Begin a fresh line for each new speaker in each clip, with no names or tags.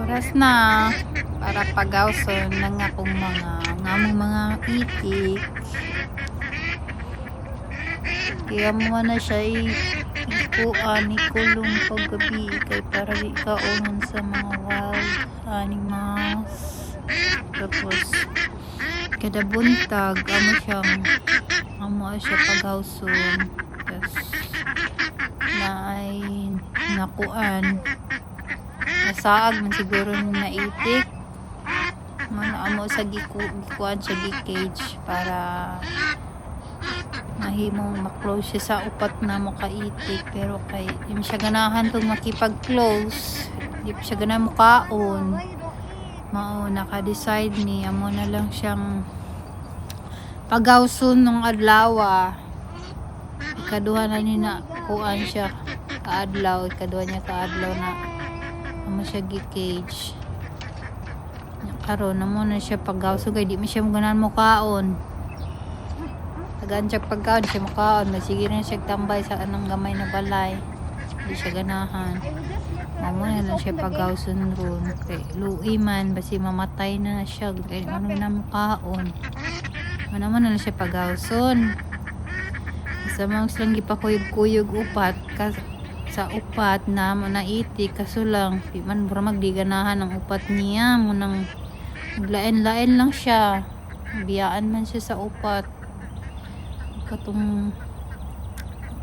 Oras na para pagawson ng akong ngamong mga itik. Kaya mo na siya ikulong paggabi kay para di kaunon sa mga wild animals. Tapos kada buntag amo siya pagawson. Tapos na ay nakuan nasaag man siguro na itik amo sa gikuan siya gi-cage para mahimong maklose siya sa upat na mo kaitik. Pero kay di siya ganahan tong makipag-close, di siya ganahan mukaon, mao naka-decide ni amo na lang siyang pagawson ng adlaw. Ikaduha na ni na kuan siya kaadlaw, ikaduha niya kaadlaw na amo siya gi-cage. Karon amo na siya pagawson kay di mi siya ganahan mukaon. Tagaan siya pagkaon, di siya mukaon. Sige na siya tambay sa anong gamay na balay. Di siya ganahan. Amo na lang siya pagawson ron. Kay luwi man, basi mamatay na siya. Kaya ano na mukaon. Ano naman na lang siya pagawson. Sa mga silang gipakuyog-kuyog upat. Sa upat na mo na itik. Kaso lang, di man magdi ganahan ang upat niya. Munang lain-lain lang siya. Biyaan man siya sa upat. Katong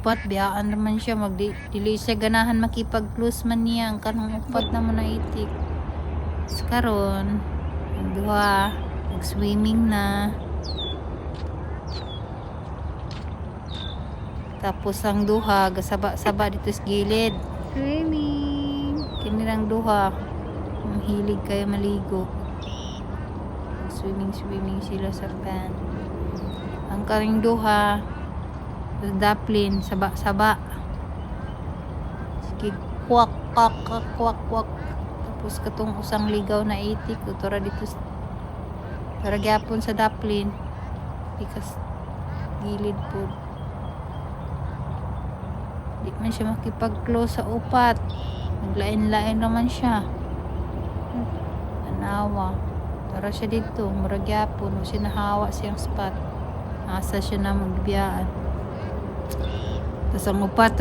upat biyaan naman siya dili siya ganahan makipag-close man niya ang kanang upat na mo na itik. Karon ang duha nag-swimming na, tapos ang duha gasaba dito sa gilid swimming. Kinirang duha mahilig kayo maligo, swimming sila sa pan. Ang karing duha daplin saba sige kwak. Tapos katong usang ligaw na itik tora dito para gyapon sa daplin ikas gilid po. Di man siya makipag-close sa upat, naglain-lain naman siya. Anawa tara siya dito murag gyapon o sinahawa siyang spot. Asa siya na magbiyaan. Tapos ang upat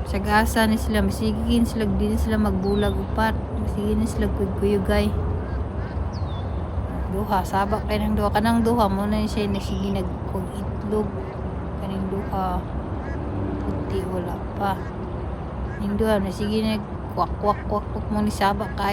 sagasa ni sila, masigigin sila, din sila magbulag upat, masigigin sila kuyugay. Duha sabak kay nang duha kanang duha mo na siya nagsige nagkog itlog kaning duha puti wala pa ning duha nagsige nag kwak mo ni sabak kay